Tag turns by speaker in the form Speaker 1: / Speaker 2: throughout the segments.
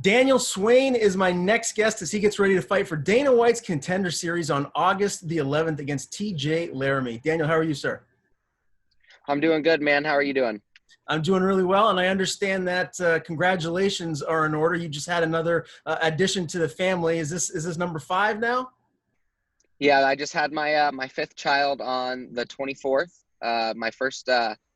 Speaker 1: Daniel Swain is my next guest as he gets ready to fight for Dana White's Contender Series on August the 11th against TJ Laramie. Daniel, how are you, sir?
Speaker 2: I'm doing good, man. How are you doing?
Speaker 1: I'm doing really well, and I understand that congratulations are in order. You just had another addition to the family. Is this number 5 now?
Speaker 2: Yeah, I just had my fifth child on the 24th. My first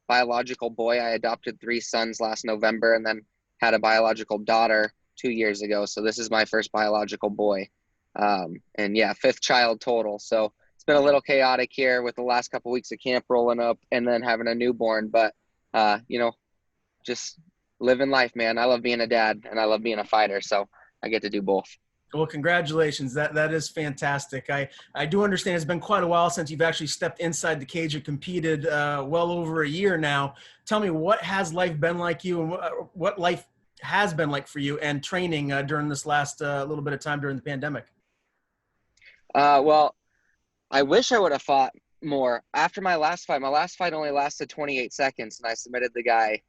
Speaker 2: biological boy. I adopted 3 sons last November, and then had a biological daughter 2 years ago. So this is my first biological boy, and yeah, 5th child total. So it's been a little chaotic here with the last couple weeks of camp rolling up, and then having a newborn. But just living life, man. I love being a dad, and I love being a fighter. So I get to do both.
Speaker 1: Well, congratulations. That is fantastic. I do understand it's been quite a while since you've actually stepped inside the cage and competed, well over a year now. Tell me, what has life been like you, and what life has been like for you and training during this last little bit of time during the pandemic?
Speaker 2: Well, I wish I would have fought more after my last fight. My last fight only lasted 28 seconds, and I submitted the guy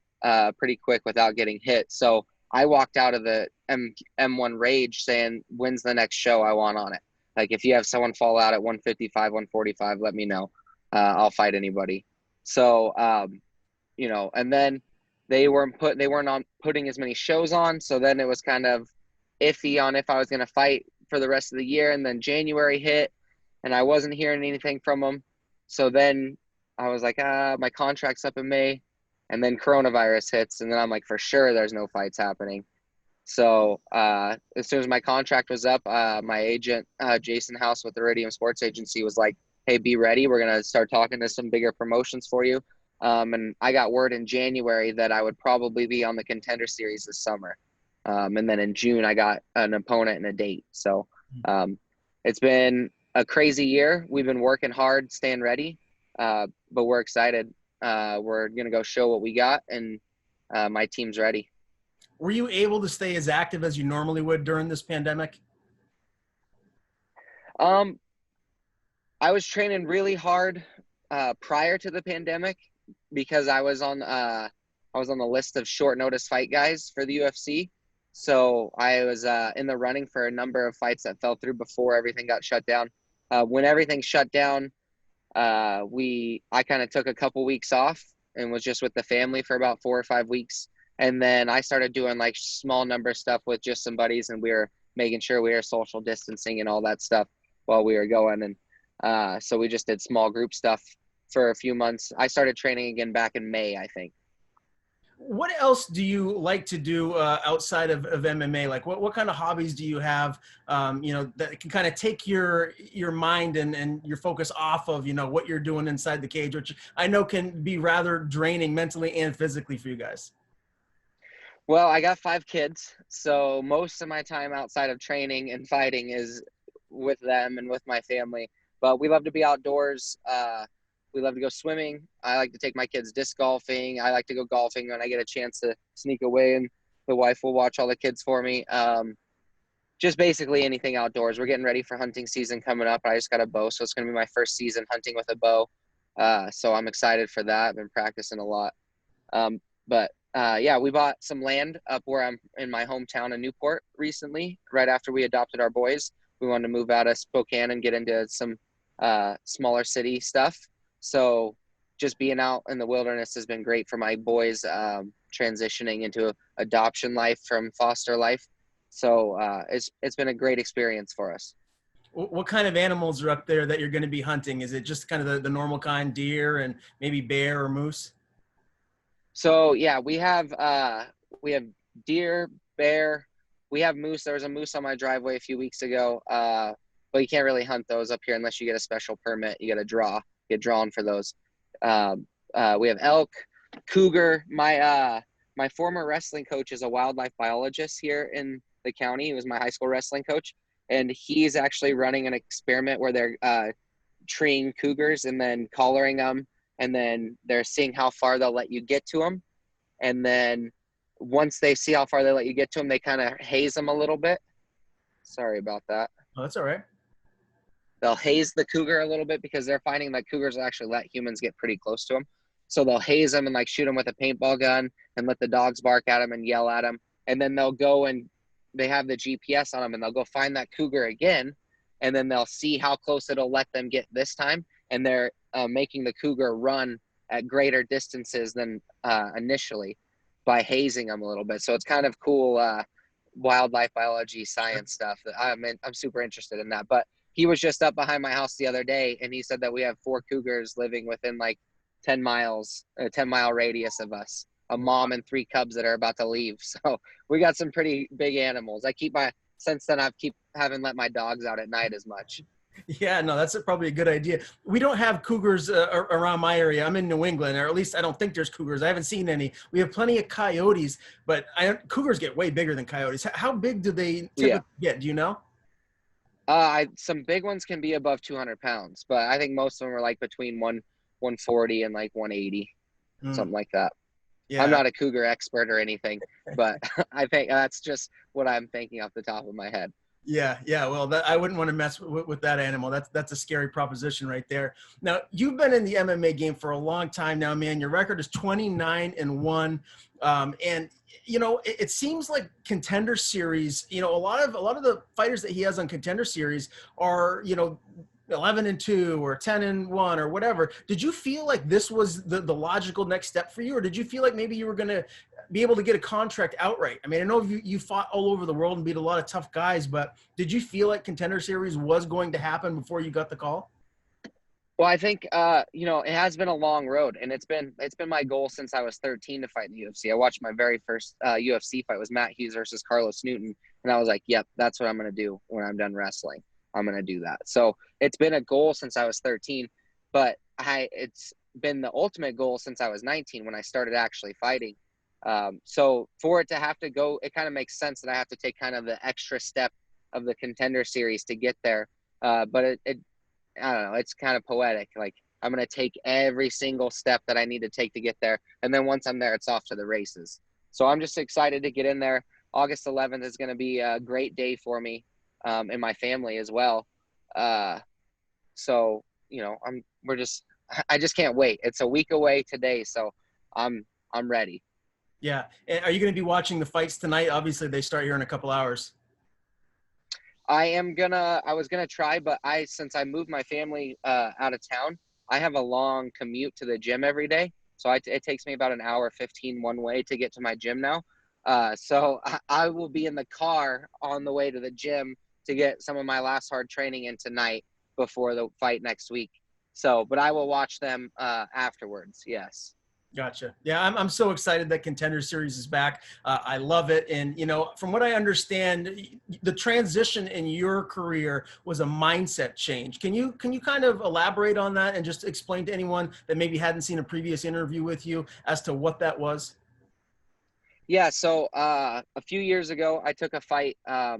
Speaker 2: pretty quick without getting hit. So I walked out of the M1 Rage saying, when's the next show I want on it? Like, if you have someone fall out at 155, 145, let me know. I'll fight anybody. So, and then they weren't on putting as many shows on. So then it was kind of iffy on if I was going to fight for the rest of the year. And then January hit, and I wasn't hearing anything from them. So then I was like, my contract's up in May. And then coronavirus hits, and then I'm like, for sure there's no fights happening. So as soon as my contract was up, my agent, Jason House with the Iridium Sports Agency, was like, hey, be ready. We're going to start talking to some bigger promotions for you. And I got word in January that I would probably be on the Contender Series this summer. And then in June, I got an opponent and a date. So it's been a crazy year. We've been working hard, staying ready, but we're excited. We're going to go show what we got, and my team's ready.
Speaker 1: Were you able to stay as active as you normally would during this pandemic?
Speaker 2: I was training really hard prior to the pandemic because I was on the list of short notice fight guys for the UFC. So I was in the running for a number of fights that fell through before everything got shut down. When everything shut down, I kind of took a couple weeks off and was just with the family for about 4 or 5 weeks. And then I started doing like small number stuff with just some buddies, and we were making sure we were social distancing and all that stuff while we were going. And so we just did small group stuff for a few months. I started training again back in May, I think.
Speaker 1: What else do you like to do outside of MMA? Like what kind of hobbies do you have, that can kind of take your mind and your focus off of, what you're doing inside the cage, which I know can be rather draining mentally and physically for you guys?
Speaker 2: Well, I got 5 kids, so most of my time outside of training and fighting is with them and with my family. But we love to be outdoors. We love to go swimming. I like to take my kids disc golfing. I like to go golfing when I get a chance to sneak away, and the wife will watch all the kids for me. Just basically anything outdoors. We're getting ready for hunting season coming up. I just got a bow, so it's going to be my first season hunting with a bow. So I'm excited for that. I've been practicing a lot. Yeah, we bought some land up where I'm in my hometown in Newport recently, right after we adopted our boys. We wanted to move out of Spokane and get into some smaller city stuff. So just being out in the wilderness has been great for my boys, transitioning into adoption life from foster life. So it's been a great experience for us.
Speaker 1: What kind of animals are up there that you're going to be hunting? Is it just kind of the normal kind, deer and maybe bear or moose?
Speaker 2: So yeah, we have deer, bear, we have moose. There was a moose on my driveway a few weeks ago, but you can't really hunt those up here unless you get a special permit. You got to get drawn for those. We have elk, cougar. My former wrestling coach is a wildlife biologist here in the county. He was my high school wrestling coach, and he's actually running an experiment where they're treeing cougars and then collaring them, and then they're seeing how far they'll let you get to them. And then once they see how far they let you get to them, they kind of haze them a little bit. Sorry about that.
Speaker 1: Oh, that's all right.
Speaker 2: They'll haze the cougar a little bit because they're finding that cougars will actually let humans get pretty close to them. So they'll haze them and like shoot them with a paintball gun and let the dogs bark at them and yell at them. And then they'll go and they have the GPS on them, and they'll go find that cougar again, and then they'll see how close it'll let them get this time, and they're making the cougar run at greater distances than initially by hazing them a little bit. So it's kind of cool wildlife biology science stuff. I'm super interested in that. But he was just up behind my house the other day, and he said that we have 4 cougars living within like 10 miles, a 10-mile radius of us, a mom and 3 cubs that are about to leave. So we got some pretty big animals. Since then haven't let my dogs out at night as much.
Speaker 1: Yeah, no, that's probably a good idea. We don't have cougars around my area. I'm in New England, or at least I don't think there's cougars. I haven't seen any. We have plenty of coyotes, but cougars get way bigger than coyotes. How big do they typically get? Do you know?
Speaker 2: Some big ones can be above 200 pounds, but I think most of them are like between 140 and like 180, something like that. Yeah. I'm not a cougar expert or anything, but I think that's just what I'm thinking off the top of my head.
Speaker 1: Yeah. Well, I wouldn't want to mess with that animal. That's a scary proposition right there. Now, you've been in the MMA game for a long time now, man. Your record is 29-1, and it seems like Contender Series. A lot of the fighters that he has on Contender Series are 11-2 or 10-1 or whatever. Did you feel like this was the logical next step for you, or did you feel like maybe you were going to be able to get a contract outright? I mean, I know you fought all over the world and beat a lot of tough guys, but did you feel like Contender Series was going to happen before you got the call?
Speaker 2: Well, I think it has been a long road, and it's been my goal since I was 13 to fight in the UFC. I watched my very first UFC fight was Matt Hughes versus Carlos Newton, and I was like, "Yep, that's what I'm going to do when I'm done wrestling. I'm going to do that." So it's been a goal since I was 13, but it's been the ultimate goal since I was 19 when I started actually fighting. So for it to have to go, it kind of makes sense that I have to take kind of the extra step of the Contender Series to get there. But I don't know, it's kind of poetic. Like, I'm going to take every single step that I need to take to get there. And then once I'm there, it's off to the races. So I'm just excited to get in there. August 11th is going to be a great day for me, and my family as well. So, I just can't wait. It's a week away today. So I'm ready.
Speaker 1: Yeah. And are you going to be watching the fights tonight? Obviously they start here in a couple hours.
Speaker 2: I was going to try, but since I moved my family out of town, I have a long commute to the gym every day. So it takes me about an hour 15 one way to get to my gym now. So I will be in the car on the way to the gym to get some of my last hard training in tonight before the fight next week. So, but I will watch them afterwards. Yes.
Speaker 1: Gotcha. Yeah, I'm so excited that Contender Series is back. I love it. And, from what I understand, the transition in your career was a mindset change. Can you kind of elaborate on that and just explain to anyone that maybe hadn't seen a previous interview with you as to what that was?
Speaker 2: Yeah. So a few years ago, I took a fight. I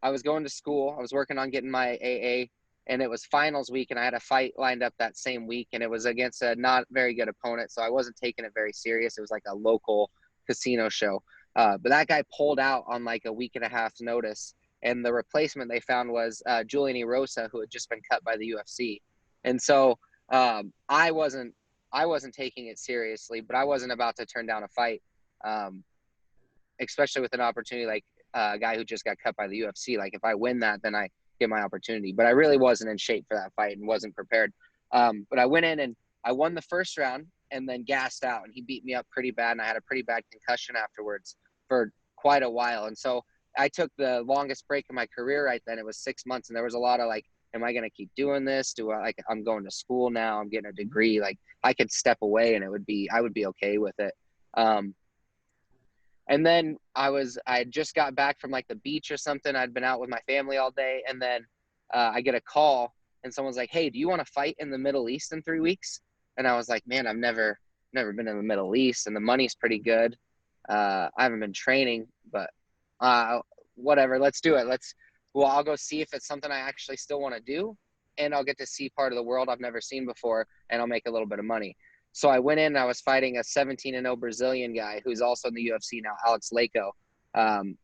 Speaker 2: was going to school. I was working on getting my AA, and it was finals week, and I had a fight lined up that same week, and it was against a not very good opponent, so I wasn't taking it very serious. It was like a local casino show. But that guy pulled out on like a week and a half's notice, and the replacement they found was Julian Erosa, who had just been cut by the UFC. And so I wasn't taking it seriously, but I wasn't about to turn down a fight, especially with an opportunity like a guy who just got cut by the UFC. Like, if I win that, then I get my opportunity. But I really wasn't in shape for that fight and wasn't prepared. But I went in and I won the first round and then gassed out, and he beat me up pretty bad, and I had a pretty bad concussion afterwards for quite a while. And so I took the longest break in my career right then. It was 6 months, and there was a lot of like, am I going to keep doing this? I'm going to school now, I'm getting a degree. Like, I could step away and I would be okay with it. And then I had just got back from like the beach or something. I'd been out with my family all day. And then I get a call, and someone's like, "Hey, do you want to fight in the Middle East in 3 weeks?" And I was like, man, I've never been in the Middle East, and the money's pretty good. I haven't been training, but whatever, let's do it. I'll go see if it's something I actually still want to do, and I'll get to see part of the world I've never seen before, and I'll make a little bit of money. So I went in and I was fighting a 17-0 Brazilian guy who's also in the UFC now, Alex Leko.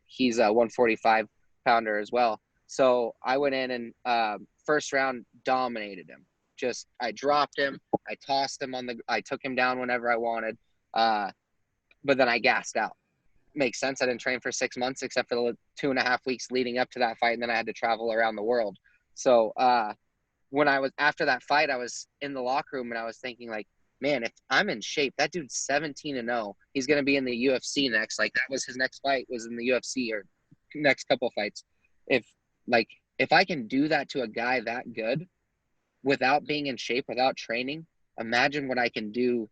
Speaker 2: He's a 145 pounder as well. So I went in and first round dominated him. I dropped him. I tossed him I took him down whenever I wanted. But then I gassed out. makes sense. I didn't train for 6 months except for the 2.5 weeks leading up to that fight. And then I had to travel around the world. So when I was after that fight, I was in the locker room and I was thinking like, man, if I'm in shape, that dude's 17-0. He's going to be in the UFC next. Like that was his next fight was in the UFC or next couple fights. If I can do that to a guy that good without being in shape, without training, imagine what I can do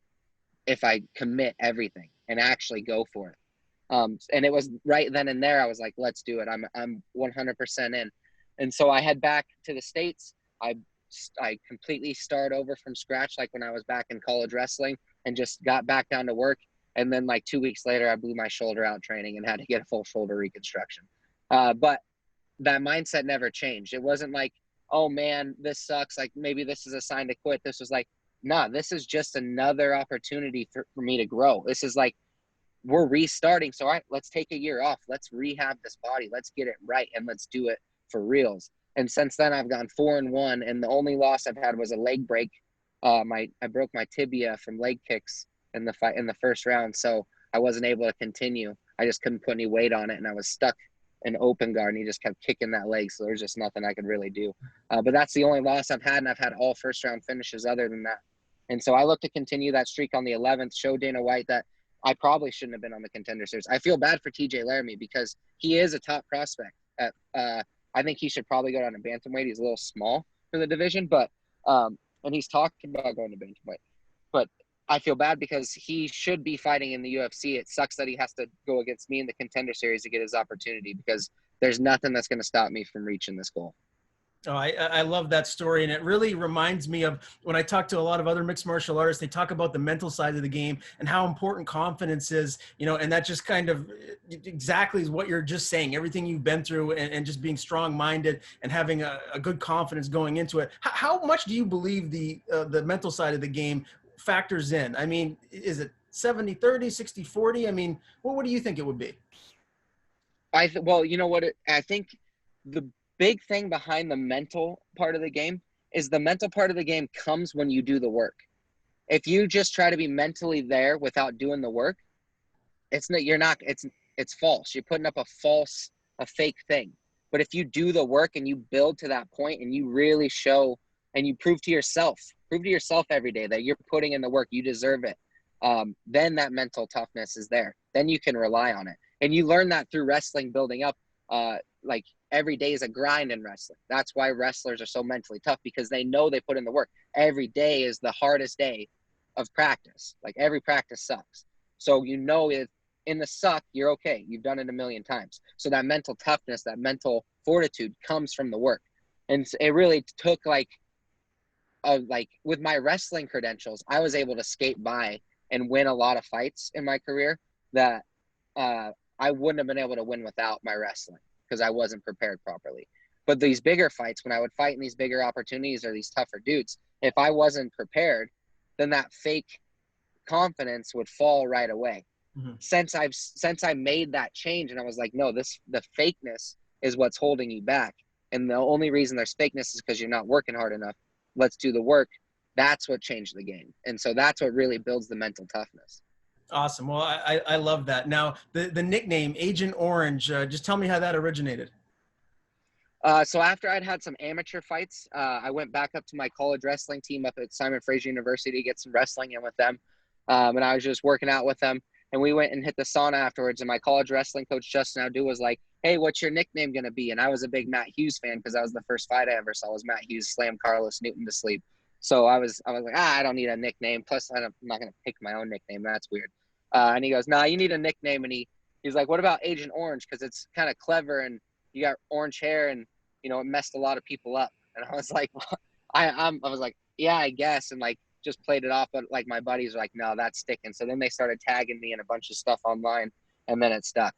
Speaker 2: if I commit everything and actually go for it. And it was right then and there. I was like, let's do it. I'm 100% in. And so I head back to the States. I completely start over from scratch, like when I was back in college wrestling, and just got back down to work. And then like 2 weeks later, I blew my shoulder out training and had to get a full shoulder reconstruction. But that mindset never changed. It wasn't like, oh man, this sucks. Like maybe this is a sign to quit. This was like, nah, this is just another opportunity for me to grow. This is like, we're restarting. So all right, let's take a year off. Let's rehab this body. Let's get it right. And let's do it for reals. And since then I've gone 4-1. And the only loss I've had was a leg break. I broke my tibia from leg kicks in the fight in the first round. So I wasn't able to continue. I just couldn't put any weight on it. And I was stuck in open guard and he just kept kicking that leg. So there's just nothing I could really do. But that's the only loss I've had. And I've had all first round finishes other than that. And so I look to continue that streak on the 11th, show Dana White that I probably shouldn't have been on the Contender Series. I feel bad for TJ Laramie because he is a top prospect. I think he should probably go down to bantamweight. He's a little small for the division, but and he's talking about going to bantamweight. But I feel bad because he should be fighting in the UFC. It sucks that he has to go against me in the Contender Series to get his opportunity because there's nothing that's going to stop me from reaching this goal.
Speaker 1: Oh, I love that story. And it really reminds me of when I talk to a lot of other mixed martial artists, they talk about the mental side of the game and how important confidence is, and that just kind of exactly is what you're just saying, everything you've been through and just being strong-minded and having a good confidence going into it. How much do you believe the mental side of the game factors in? I mean, is it 70-30, 60-40? I mean, what do you think it would be?
Speaker 2: Well, you know what? I think the big thing behind the mental part of the game is the mental part of the game comes when you do the work. If you just try to be mentally there without doing the work, it's false. You're putting up a fake thing. But if you do the work and you build to that point and you really show and you prove to yourself every day that you're putting in the work, you deserve it. Then that mental toughness is there. Then you can rely on it. And you learn that through wrestling building up, like every day is a grind in wrestling. That's why wrestlers are so mentally tough because they know they put in the work. Every day is the hardest day of practice. Like every practice sucks. So if in the suck, you're okay. You've done it a million times. So that mental toughness, that mental fortitude comes from the work. And it really took with my wrestling credentials, I was able to skate by and win a lot of fights in my career that I wouldn't have been able to win without my wrestling because I wasn't prepared properly. But these bigger fights, when I would fight in these bigger opportunities or these tougher dudes, if I wasn't prepared, then that fake confidence would fall right away. Mm-hmm. Since I made that change and I was like, no, the fakeness is what's holding you back. And the only reason there's fakeness is because you're not working hard enough. Let's do the work. That's what changed the game. And so that's what really builds the mental toughness.
Speaker 1: Awesome. Well, I love that. Now, the nickname Agent Orange, just tell me how that originated.
Speaker 2: So after I'd had some amateur fights, I went back up to my college wrestling team up at Simon Fraser University to get some wrestling in with them. And I was just working out with them. And we went and hit the sauna afterwards. And my college wrestling coach, Justin Outdo, was like, hey, what's your nickname going to be? And I was a big Matt Hughes fan because that was the first fight I ever saw was Matt Hughes slam Carlos Newton to sleep. So I was like, I don't need a nickname. Plus, I'm not going to pick my own nickname. That's weird. And he goes, nah, you need a nickname. And he's like, what about Agent Orange? Because it's kind of clever and you got orange hair and, it messed a lot of people up. And I was like, I was like, yeah, I guess. And just played it off. But my buddies were like, no, that's sticking. So then they started tagging me in a bunch of stuff online and then it stuck.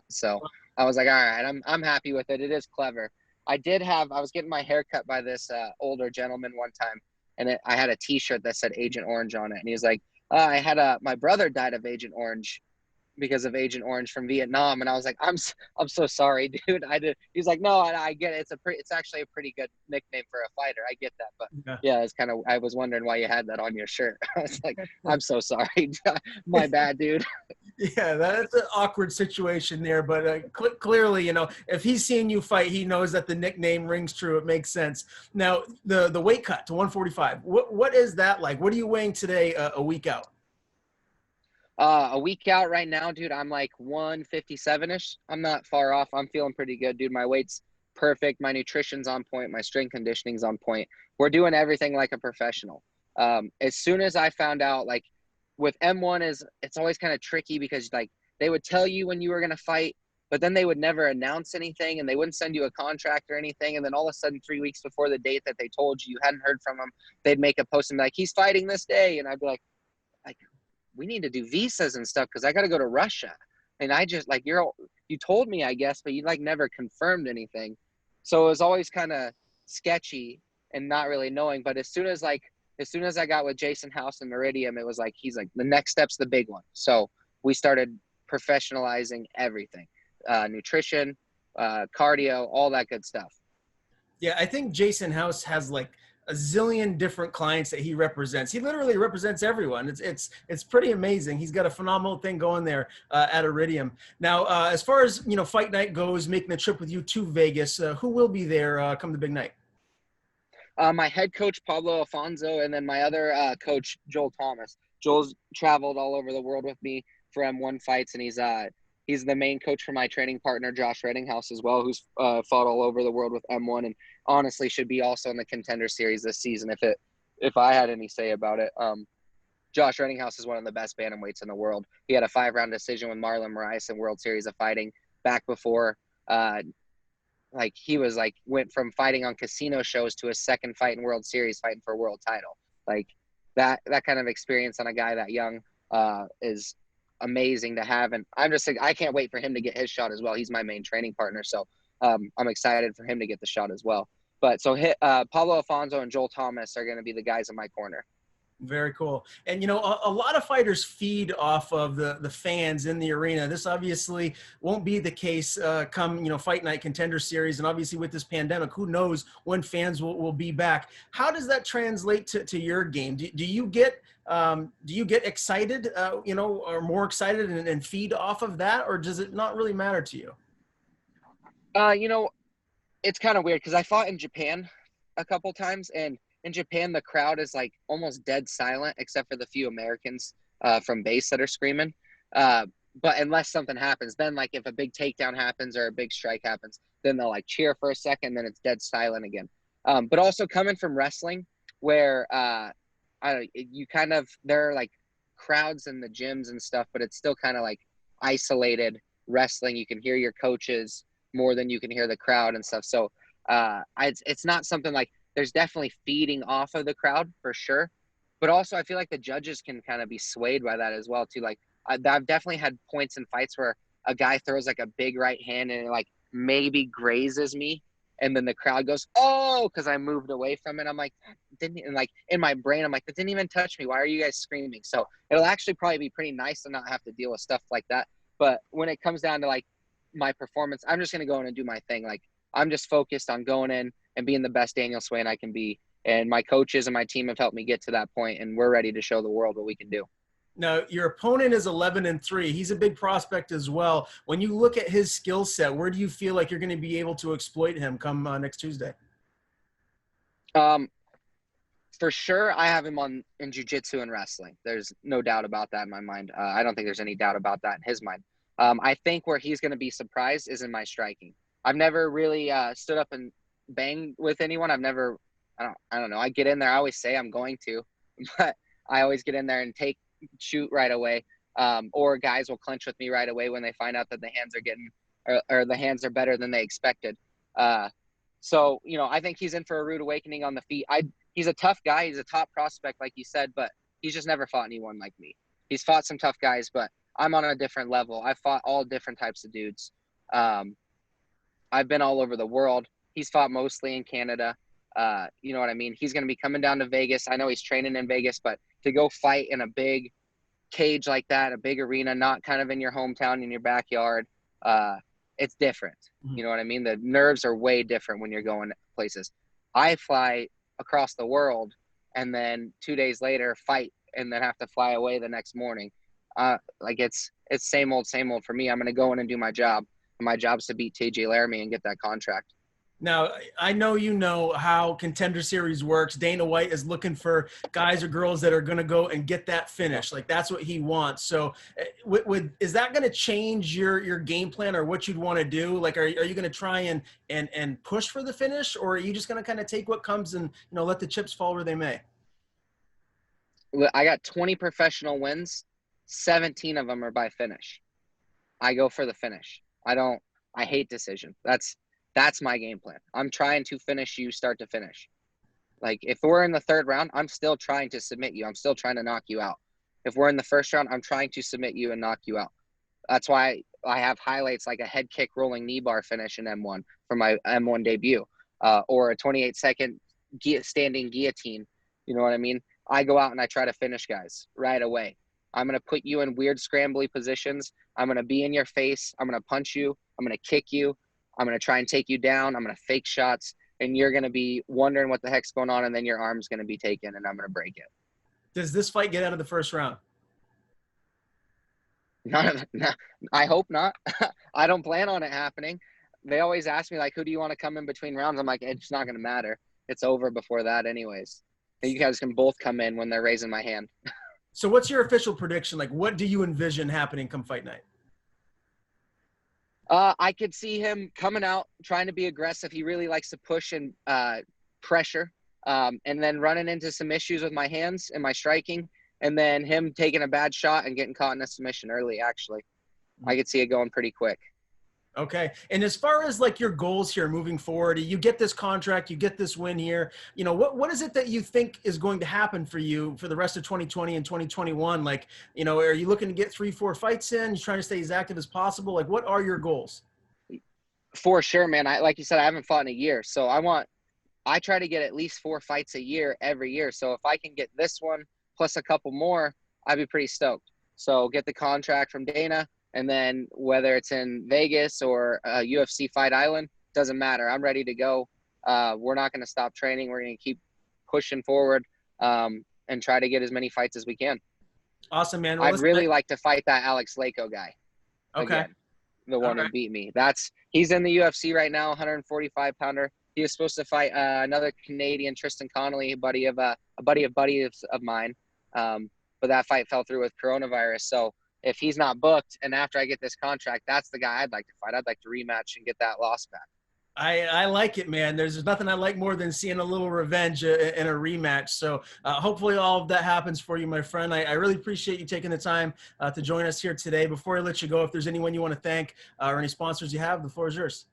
Speaker 2: So I was like, all right, I'm happy with it. It is clever. I was getting my hair cut by this older gentleman one time. And I had a t-shirt that said Agent Orange on it. And he was like, my brother died of Agent Orange because of Agent Orange from Vietnam. And I was like, I'm so sorry, dude. He's like, no, I get it. It's actually a pretty good nickname for a fighter. I get that. But yeah, it's I was wondering why you had that on your shirt. I was like, I'm so sorry. My bad, dude.
Speaker 1: Yeah, that's an awkward situation there, but clearly, if he's seeing you fight, he knows that the nickname rings true. It makes sense. Now, the weight cut to 145, what is that like? What are you weighing today, a week out?
Speaker 2: A week out right now, dude, I'm like 157-ish. I'm not far off. I'm feeling pretty good, dude. My weight's perfect. My nutrition's on point. My strength conditioning's on point. We're doing everything like a professional. As soon as I found out, like with M1 it's always kind of tricky because like they would tell you when you were going to fight, but then they would never announce anything and they wouldn't send you a contract or anything. And then all of a sudden, 3 weeks before the date that they told you, you hadn't heard from them, they'd make a post and be like, he's fighting this day. And I'd be like, we need to do visas and stuff because I got to go to Russia. And I just like, you told me, I guess, but you like never confirmed anything. So it was always kind of sketchy and not really knowing. But as soon as I got with Jason House and Meridian, it was like, he's like, the next step's the big one. So we started professionalizing everything, nutrition, cardio, all that good stuff.
Speaker 1: Yeah, I think Jason House has like a zillion different clients that he represents. He literally represents everyone. It's pretty amazing. He's got a phenomenal thing going there at Iridium. Now, as far as fight night goes, making the trip with you to Vegas, who will be there come the big night?
Speaker 2: My head coach Pablo Alfonso, and then my other coach Joel Thomas. Joel's traveled all over the world with me for M1 fights, and he's the main coach for my training partner Josh Reddinghouse as well, who's fought all over the world with M1, and honestly should be also in the Contender Series this season if I had any say about it. Josh Reddinghouse is one of the best bantamweights in the world. He had a 5-round decision with Marlon Moraes in World Series of Fighting back before. Like he was like went from fighting on casino shows to his second fight in World Series, fighting for a world title. Like that kind of experience on a guy that young is amazing to have. And I'm just like, I can't wait for him to get his shot as well. He's my main training partner. So I'm excited for him to get the shot as well. But so Pablo Alfonso and Joel Thomas are going to be the guys in my corner.
Speaker 1: Very cool. And, a lot of fighters feed off of the fans in the arena. This obviously won't be the case come, Fight Night Contender Series. And obviously with this pandemic, who knows when fans will be back. How does that translate to your game? Do you get excited, or more excited and feed off of that? Or does it not really matter to you?
Speaker 2: It's kind of weird because I fought in Japan a couple times, and in Japan, the crowd is like almost dead silent, except for the few Americans from base that are screaming. But unless something happens, then like if a big takedown happens or a big strike happens, then they'll like cheer for a second, then it's dead silent again. But also coming from wrestling, where there are like crowds in the gyms and stuff, but it's still kind of like isolated wrestling. You can hear your coaches more than you can hear the crowd and stuff. So it's not something like. There's definitely feeding off of the crowd for sure. But also I feel like the judges can kind of be swayed by that as well too. Like I've definitely had points in fights where a guy throws like a big right hand and it like maybe grazes me. And then the crowd goes, oh, because I moved away from it. I'm like, and like in my brain, I'm like, that didn't even touch me. Why are you guys screaming? So it'll actually probably be pretty nice to not have to deal with stuff like that. But when it comes down to like my performance, I'm just going to go in and do my thing. Like I'm just focused on going in and being the best Daniel Swain I can be. And my coaches and my team have helped me get to that point, and we're ready to show the world what we can do.
Speaker 1: Now, your opponent is 11-3. He's a big prospect as well. When you look at his skill set, where do you feel like you're going to be able to exploit him come next Tuesday?
Speaker 2: For sure, I have him in jiu-jitsu and wrestling. There's no doubt about that in my mind. I don't think there's any doubt about that in his mind. I think where he's going to be surprised is in my striking. I've never really stood up and banged with anyone. I don't know. I get in there. I always say I'm going to, but I always get in there and shoot right away. Or guys will clinch with me right away when they find out that the hands are getting, or the hands are better than they expected. So, I think he's in for a rude awakening on the feet. He's a tough guy. He's a top prospect, like you said, but he's just never fought anyone like me. He's fought some tough guys, but I'm on a different level. I've fought all different types of dudes. I've been all over the world. He's fought mostly in Canada. You know what I mean? He's going to be coming down to Vegas. I know he's training in Vegas, but to go fight in a big cage like that, a big arena, not kind of in your hometown, in your backyard, it's different.
Speaker 1: Mm-hmm.
Speaker 2: You know what I mean? The nerves are way different when you're going places. I fly across the world and then 2 days later fight and then have to fly away the next morning. Like it's it's same old for me. I'm going to go in and do my job. And my job's to beat TJ Laramie and get that contract.
Speaker 1: Now, I know you know how Contender Series works. Dana White is looking for guys or girls that are going to go and get that finish. Like, that's what he wants. So is that going to change your game plan or what you'd want to do? Like, are you going to try and push for the finish, or are you just going to kind of take what comes and, let the chips fall where they may?
Speaker 2: I got 20 professional wins. 17 of them are by finish. I go for the finish. I hate decision. That's my game plan. I'm trying to finish you start to finish. Like, if we're in the third round, I'm still trying to submit you. I'm still trying to knock you out. If we're in the first round, I'm trying to submit you and knock you out. That's why I have highlights like a head kick rolling knee bar finish in M1 for my M1 debut, or a 28-second standing guillotine. You know what I mean? I go out and I try to finish guys right away. I'm going to put you in weird scrambly positions. I'm going to be in your face. I'm going to punch you. I'm going to kick you. I'm going to try and take you down. I'm going to fake shots, and you're going to be wondering what the heck's going on, and then your arm's going to be taken, and I'm going to break it.
Speaker 1: Does this fight get out of the first round?
Speaker 2: No, I hope not. I don't plan on it happening. They always ask me, like, who do you want to come in between rounds? I'm like, it's not going to matter. It's over before that anyways. You guys can both come in when they're raising my hand.
Speaker 1: So what's your official prediction? Like, what do you envision happening come fight night?
Speaker 2: I could see him coming out, trying to be aggressive. He really likes to push and pressure, and then running into some issues with my hands and my striking, and then him taking a bad shot and getting caught in a submission early, actually. I could see it going pretty quick.
Speaker 1: Okay. And as far as like your goals here moving forward, you get this contract, you get this win here, what is it that you think is going to happen for you for the rest of 2020 and 2021? Like, are you looking to get 3-4 fights in? You're trying to stay as active as possible? Like, what are your goals?
Speaker 2: For sure, man. Like you said, I haven't fought in a year. So I try to get at least 4 fights a year every year. So if I can get this one plus a couple more, I'd be pretty stoked. So get the contract from Dana. And then whether it's in Vegas or UFC Fight Island, doesn't matter. I'm ready to go. We're not going to stop training. We're going to keep pushing forward and try to get as many fights as we can.
Speaker 1: Awesome, man. Well,
Speaker 2: I'd really like to fight that Alex Lako guy.
Speaker 1: Okay.
Speaker 2: Again, the one who beat me. He's in the UFC right now, 145-pounder. He was supposed to fight another Canadian, Tristan Connolly, a buddy of mine. But that fight fell through with coronavirus. So if he's not booked and after I get this contract, that's the guy I'd like to fight. I'd like to rematch and get that loss back.
Speaker 1: I like it, man. There's nothing I like more than seeing a little revenge in a rematch. So hopefully all of that happens for you, my friend. I really appreciate you taking the time to join us here today. Before I let you go, if there's anyone you want to thank or any sponsors you have, the floor is yours.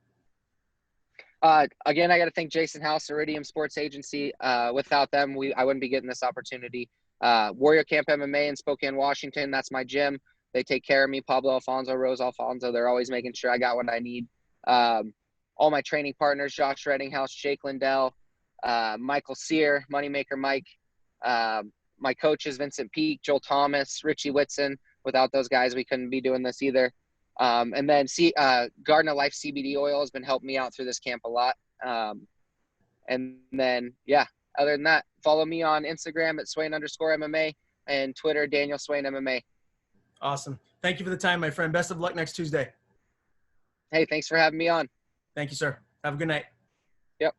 Speaker 2: Again, I got to thank Jason House, Iridium Sports Agency. Without them, I wouldn't be getting this opportunity. Warrior Camp MMA in Spokane, Washington. That's my gym. They take care of me. Pablo Alfonso, Rose Alfonso. They're always making sure I got what I need. All my training partners, Josh Reddinghouse, Jake Lindell, Michael Sear, Moneymaker Mike. My coaches, Vincent Peak, Joel Thomas, Richie Whitson. Without those guys, we couldn't be doing this either. And then Garden of Life CBD oil has been helping me out through this camp a lot. And then, other than that, follow me on Instagram at Swain_MMA and Twitter, Daniel Swain MMA.
Speaker 1: Awesome. Thank you for the time, my friend. Best of luck next Tuesday.
Speaker 2: Hey, thanks for having me on.
Speaker 1: Thank you, sir. Have a good night.